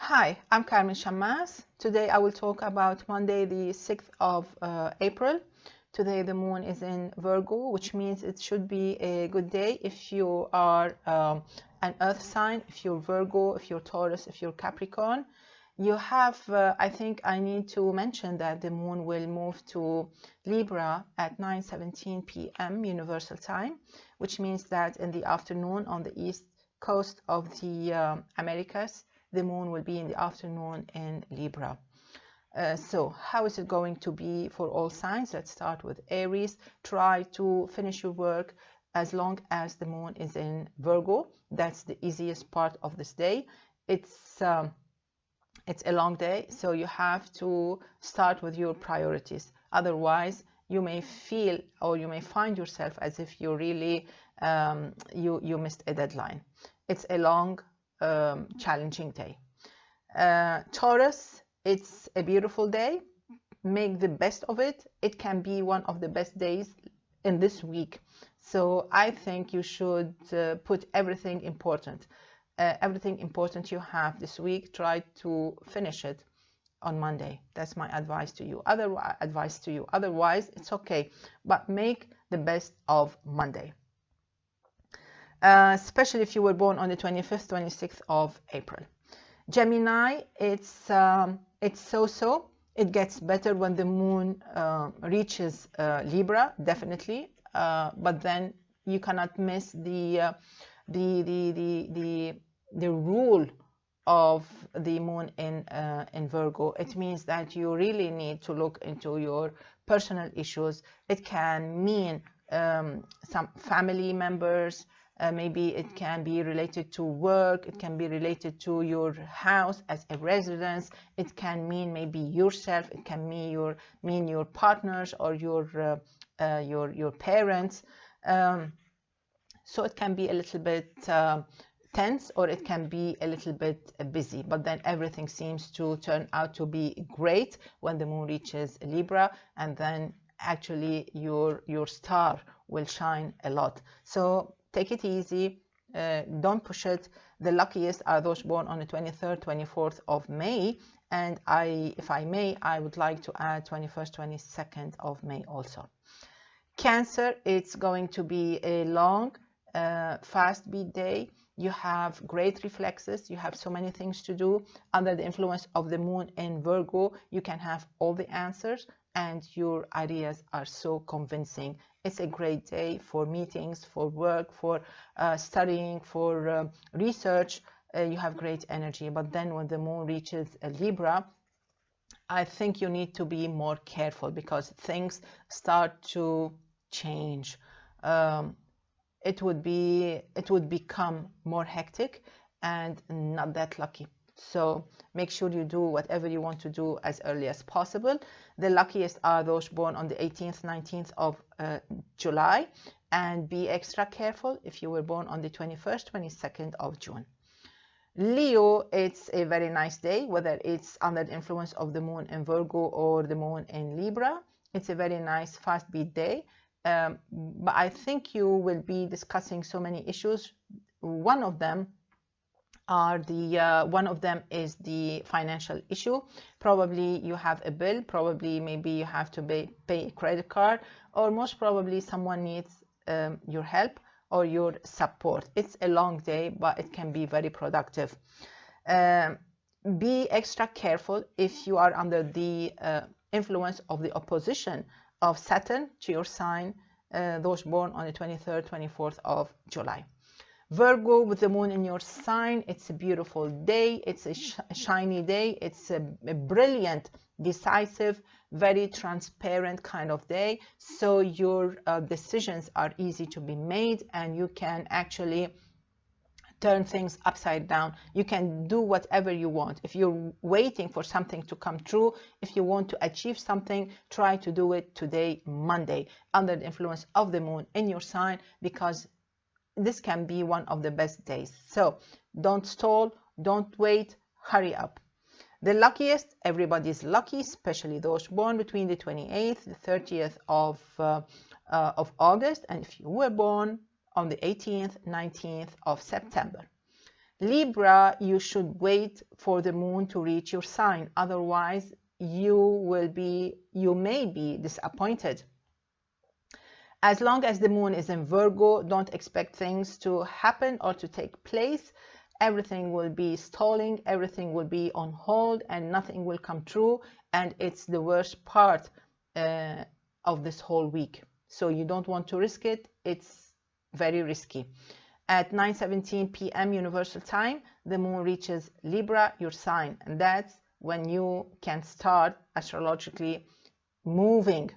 Hi, I'm Carmen Chammas. Today I will talk about Monday, the 6th of April. Today the moon is in Virgo, which means it should be a good day if you are an earth sign, if you're Virgo, if you're Taurus, if you're Capricorn. You have, I think I need to mention that the moon will move to Libra at 9:17 p.m. Universal Time, which means that in the afternoon on the east coast of the Americas, the moon will be in the afternoon in Libra. So how is it going to be for all signs? Let's start with Aries. Try to finish your work as long as the moon is in Virgo. That's the easiest part of this day. It's a long day, so you have to start with your priorities. Otherwise, you may feel or you may find yourself as if you really you missed a deadline. It's a long challenging day. Taurus, it's a beautiful day. Make the best of it. It can be one of the best days in this week. So I think you should put everything important you have this week. Try to finish it on Monday. That's my advice to you. Otherwise, it's okay, but make the best of Monday. Especially if you were born on the 25th, 26th of April. Gemini, it's so-so. It gets better when the moon reaches Libra, definitely. But then you cannot miss the rule of the moon in Virgo. It means that you really need to look into your personal issues. It can mean some family members. Maybe it can be related to work. It can be related to your house as a residence. It can mean maybe yourself. It can mean your partners or your parents. So it can be a little bit tense, or it can be a little bit busy. But then everything seems to turn out to be great when the moon reaches Libra, and then actually your star will shine a lot. So take it easy, don't push it. The luckiest are those born on the 23rd, 24th of May, and if I may, I would like to add 21st, 22nd of May also. Cancer, it's going to be a long, fast beat day. You have great reflexes. You have so many things to do. Under the influence of the moon in Virgo, you can have all the answers, and your ideas are so convincing. It's a great day for meetings, for work, for studying, for research. You have great energy. But then when the moon reaches Libra, I think you need to be more careful because things start to change. It would become more hectic and not that lucky. So make sure you do whatever you want to do as early as possible. The luckiest are those born on the 18th, 19th of July, and be extra careful if you were born on the 21st, 22nd of June. Leo, it's a very nice day, whether it's under the influence of the moon in Virgo or the moon in Libra. It's a very nice fast beat day. But I think you will be discussing so many issues. One of them is the financial issue. Probably you have a bill. Probably maybe you have to pay a credit card, or most probably someone needs your help or your support. It's a long day, but it can be very productive. Be extra careful if you are under the influence of the opposition of Saturn to your sign, those born on the 23rd, 24th of July. Virgo, with the moon in your sign, it's a beautiful day. It's a shiny day. It's a brilliant, decisive, very transparent kind of day. So your decisions are easy to be made, and you can actually turn things upside down. You can do whatever you want. If you're waiting for something to come true, if you want to achieve something, try to do it today, Monday, under the influence of the moon in your sign, because this can be one of the best days. So don't stall, don't wait, hurry up. The luckiest, everybody's lucky, especially those born between the 28th, the 30th of August, and if you were born on the 18th, 19th of September. Libra, you should wait for the moon to reach your sign. Otherwise, you may be disappointed. As long as the moon is in Virgo, don't expect things to happen or to take place. Everything will be stalling, everything will be on hold, and nothing will come true. And it's the worst part of this whole week. So you don't want to risk it. It's very risky. At 9:17 p.m. Universal Time, the moon reaches Libra, your sign. And that's when you can start astrologically moving.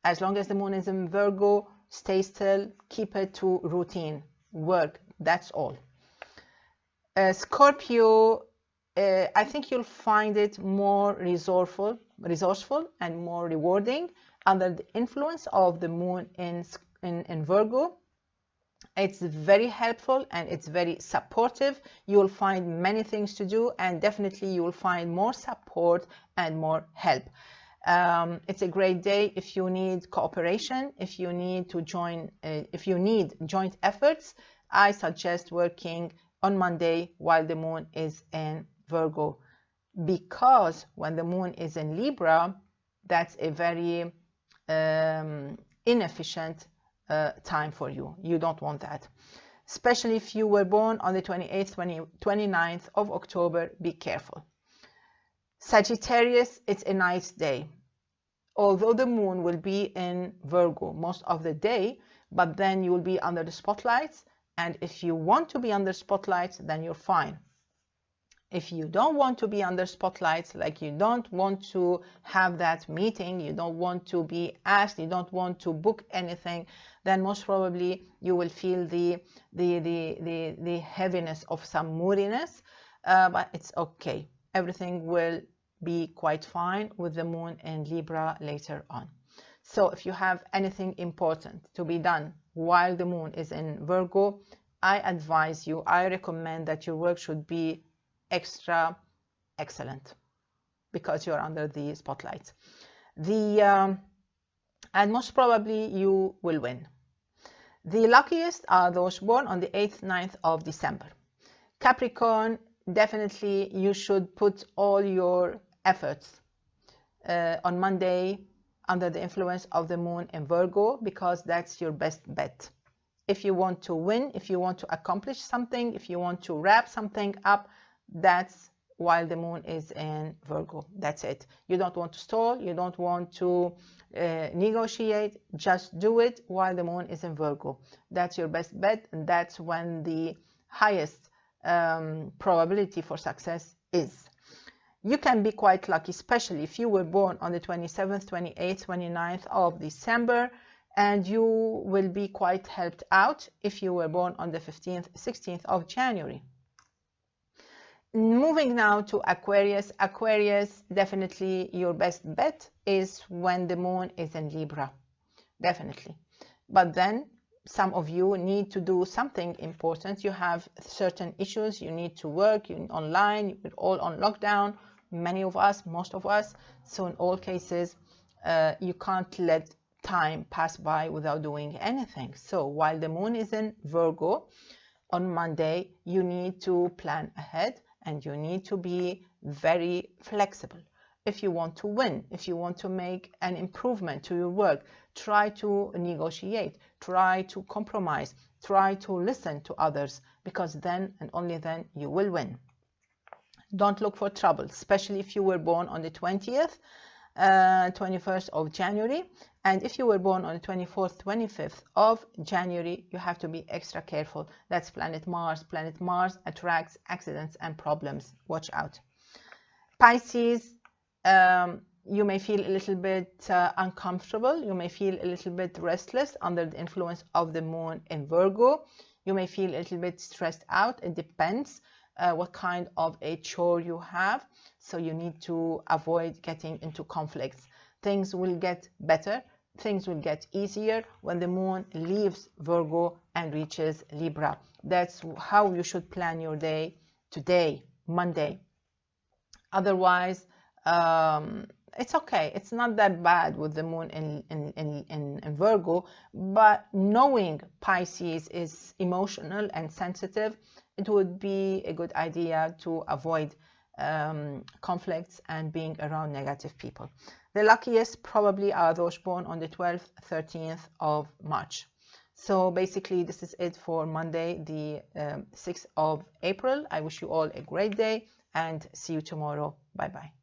As long as the moon is in Virgo, stay still, keep it to routine, work, that's all. Scorpio, I think you'll find it more resourceful and more rewarding under the influence of the moon in Virgo. It's very helpful and it's very supportive. You will find many things to do, and definitely you will find more support and more help. It's a great day if you need cooperation, if you need joint efforts. I suggest working on Monday while the moon is in Virgo, because when the moon is in Libra, that's a very inefficient time for you. You don't want that. Especially if you were born on the 28th, 29th of October, be careful. Sagittarius, it's a nice day. Although the moon will be in Virgo most of the day, but then you will be under the spotlights. And if you want to be under spotlights, then you're fine. If you don't want to be under spotlights, like you don't want to have that meeting, you don't want to be asked, you don't want to book anything, then most probably you will feel the heaviness of some moodiness, but it's okay. Everything will be quite fine with the moon in Libra later on. So if you have anything important to be done while the moon is in Virgo, I recommend that your work should be extra excellent, because you're under the spotlight. And most probably you will win. The luckiest are those born on the 8th, 9th of December. Capricorn, definitely you should put all your efforts on Monday under the influence of the moon in Virgo, because that's your best bet. If you want to win, if you want to accomplish something, if you want to wrap something up, that's while the moon is in Virgo. That's it. You don't want to stall, you don't want to negotiate, just do it while the moon is in Virgo. That's your best bet, and that's when the highest probability for success is. You can be quite lucky, especially if you were born on the 27th, 28th, 29th of December, and you will be quite helped out if you were born on the 15th, 16th of January. Moving now to Aquarius. Aquarius, definitely your best bet is when the moon is in Libra, definitely. But then some of you need to do something important. You have certain issues, you need to work, you're online, you're all on lockdown, many of us, most of us. So in all cases, you can't let time pass by without doing anything. So while the moon is in Virgo on Monday, you need to plan ahead and you need to be very flexible. If you want to win, if you want to make an improvement to your work, try to negotiate, try to compromise, try to listen to others, because then and only then you will win. Don't look for trouble, especially if you were born on the 20th, 21st of January. And if you were born on the 24th, 25th of January, you have to be extra careful. That's planet Mars. Planet Mars attracts accidents and problems. Watch out. Pisces, you may feel a little bit uncomfortable. You may feel a little bit restless under the influence of the moon in Virgo. You may feel a little bit stressed out. It depends what kind of a chore you have. So you need to avoid getting into conflicts. Things will get better. Things will get easier when the moon leaves Virgo and reaches Libra. That's how you should plan your day today, Monday. Otherwise, it's okay. It's not that bad with the moon in Virgo, but knowing Pisces is emotional and sensitive, it would be a good idea to avoid conflicts and being around negative people. The luckiest probably are those born on the 12th, 13th of March. So basically, this is it for Monday, the 6th of April. I wish you all a great day and see you tomorrow. Bye-bye.